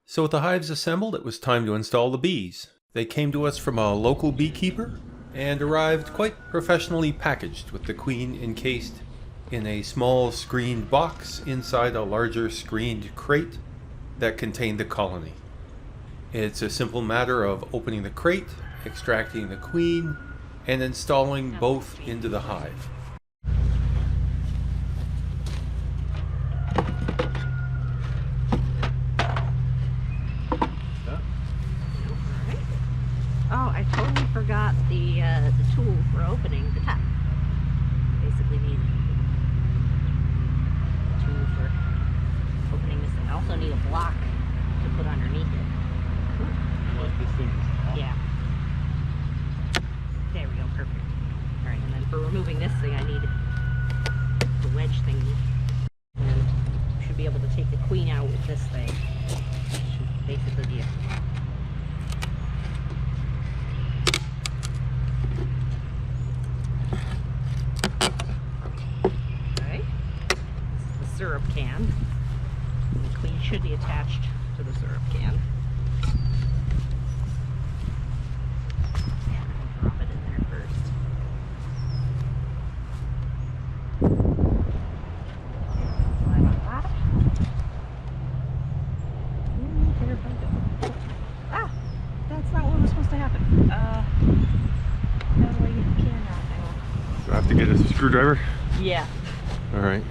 So with the hives assembled, it was time to install the bees. They came to us from a local beekeeper and arrived quite professionally packaged, with the queen encased in a small screened box inside a larger screened crate that contained the colony. It's a simple matter of opening the crate, extracting the queen, and installing both into the hive. Oh, I totally forgot the tool for opening the top. Basically need a tool for opening this thing. I also need a block to put underneath it. Yeah. There we go, perfect. Alright, and then for removing this thing I need the wedge thingy. And should be able to take the queen out with this thing. Should basically be a syrup can. And the queen should be attached to the syrup can. I'll drop it in there first. Slide on top. Ah! That's not what was supposed to happen. How do I get the can out now? Do I have to get a screwdriver? Yeah. Alright.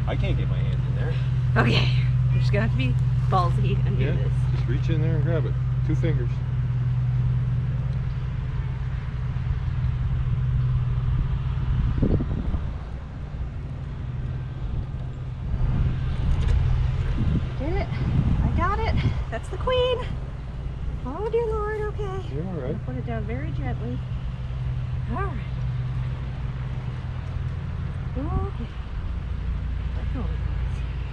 I can't get my hand in there. Okay, you're just gonna have to be ballsy and do this. Just reach in there and grab it. 2 fingers. Did it? I got it. That's the queen. Oh dear Lord, okay. You're alright. I'll put it down very gently. Alright. Okay.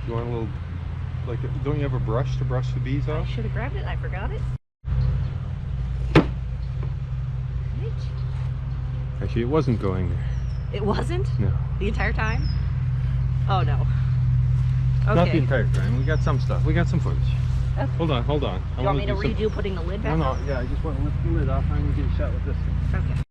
You want a little, like, don't you have a brush to brush the bees off? I should have grabbed it. I forgot it. Right. Actually, it wasn't going there. It wasn't? No. The entire time? Oh no. Okay. Not the entire time. We got some stuff. We got some footage. Okay. Hold on, hold on. Do you want me to redo putting the lid back No, on? yeah, I just want to lift the lid off. I'm going to get a shot with this thing. Okay.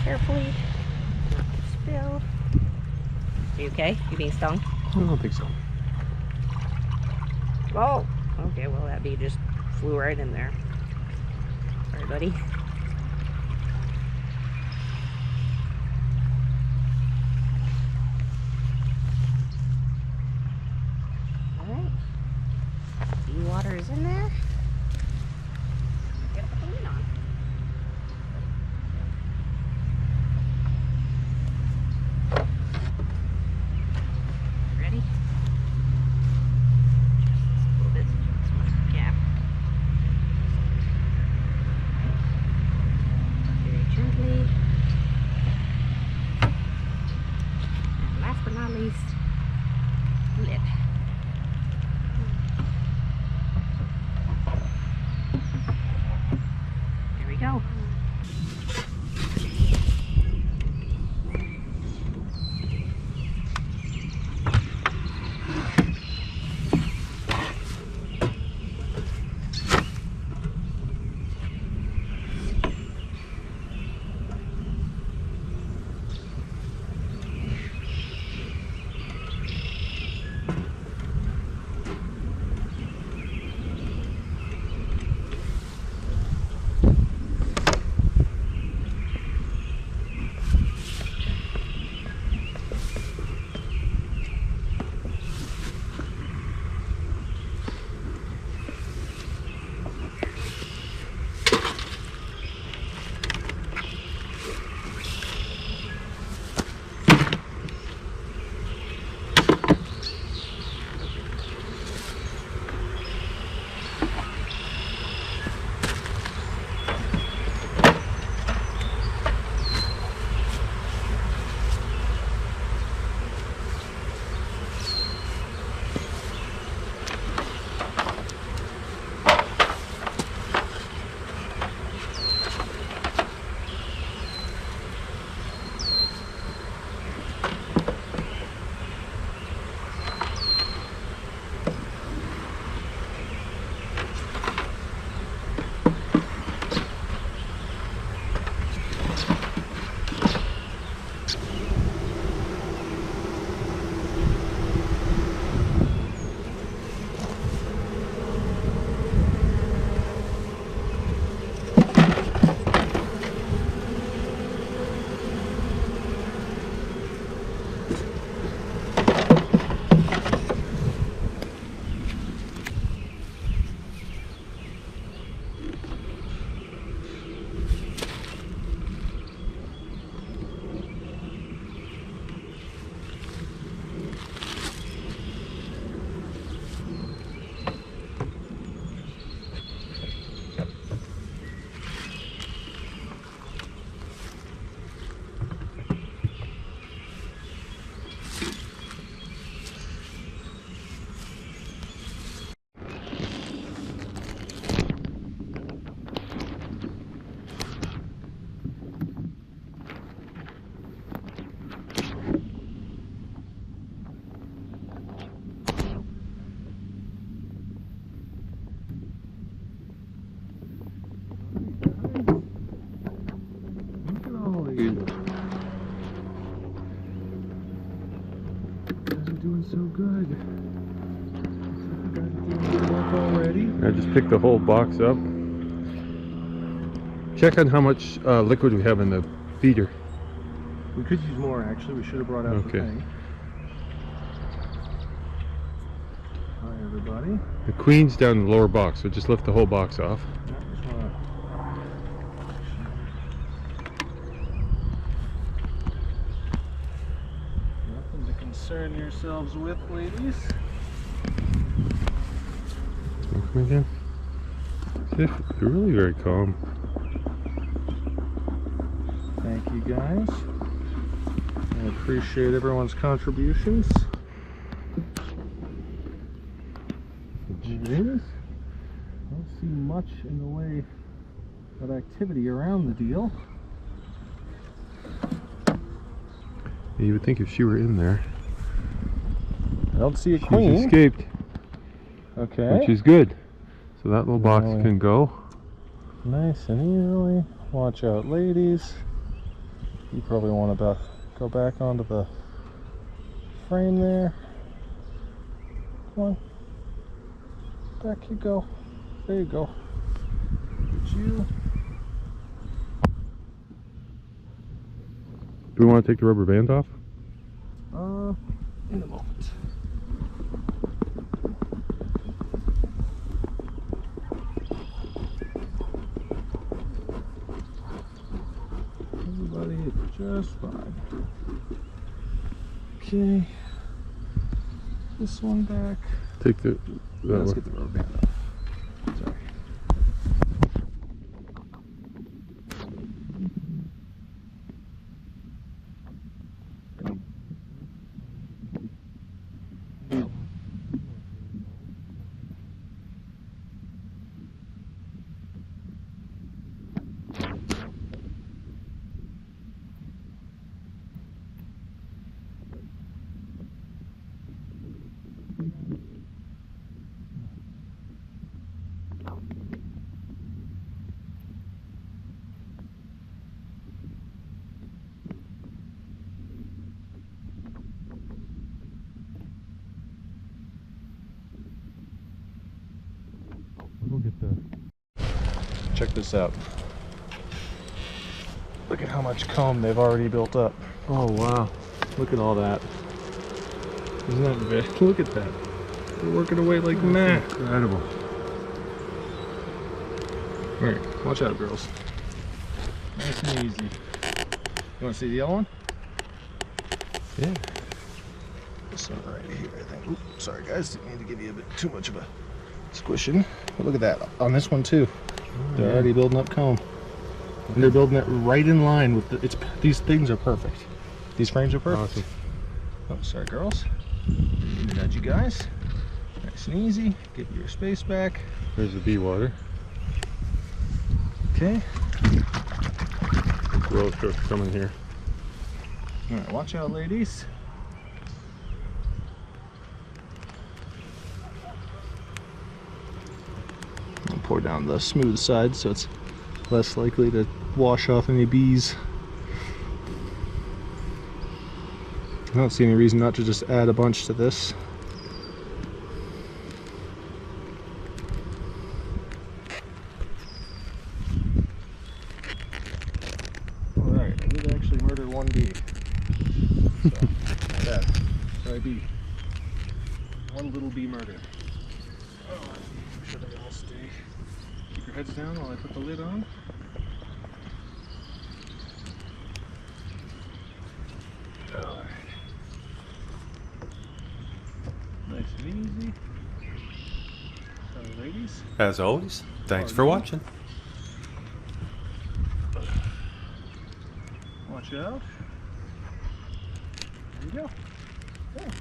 Carefully, not to spill. Are you okay? You being stung? I don't think so. Oh, okay. Well, that bee just flew right in there. Sorry, buddy. All right. Bee water is in there. Get the lid on. You guys are doing so good. You guys are doing good work already. I just picked the whole box up. Check on how much liquid we have in the feeder. We could use more actually. We should have brought out the Okay. thing. Hi everybody. The queen's down in the lower box, so just lift the whole box off. Yeah, just wanna... Nothing to concern yourselves with, ladies. Smoke them again. They're really very calm. Thank you guys. I appreciate everyone's contributions. Ladies, I don't see much in the way of activity around the deal. You would think if she were in there, I don't see a she's queen. escaped, Okay. which is good. So that little box Really? can go. Nice and easily. Watch out, ladies. You probably want to go back onto the frame there. Come on. Back you go. There you go. Get you. Do we want to take the rubber band off? In a moment. Everybody is just fine. Okay. This one back. Take the that Let's one. get the rubber band off. Sorry. We'll get the. Check this out. Look at how much comb they've already built up. Oh wow! Look at all that. Isn't that very... Look at that. They're working away like mad. Incredible. Alright, watch out, girls. Nice and easy. You want to see the yellow one? Yeah. This one right here, I think. Oops, sorry guys, didn't mean to give you a bit too much of a squishing. But look at that, on this one too. They're already building up comb. And they're building it right in line with the, these things are perfect. These frames are perfect. Awesome. Oh, sorry girls. Didn't mean to nudge you guys. Nice and easy. Get your space back. There's the bee water. Okay. Roller coaster coming here. Alright, watch out ladies. I'll pour down the smooth side so it's less likely to wash off any bees. I don't see any reason not to just add a bunch to this. Alright, I did actually murder one bee. So, not bad. Sorry, bee. One little bee murder. Oh, make sure they all stay. Keep your heads down while I put the lid on. Alright. Nice and easy. Sorry, ladies. As always, thanks for watching. Watch out. There you go. Yeah.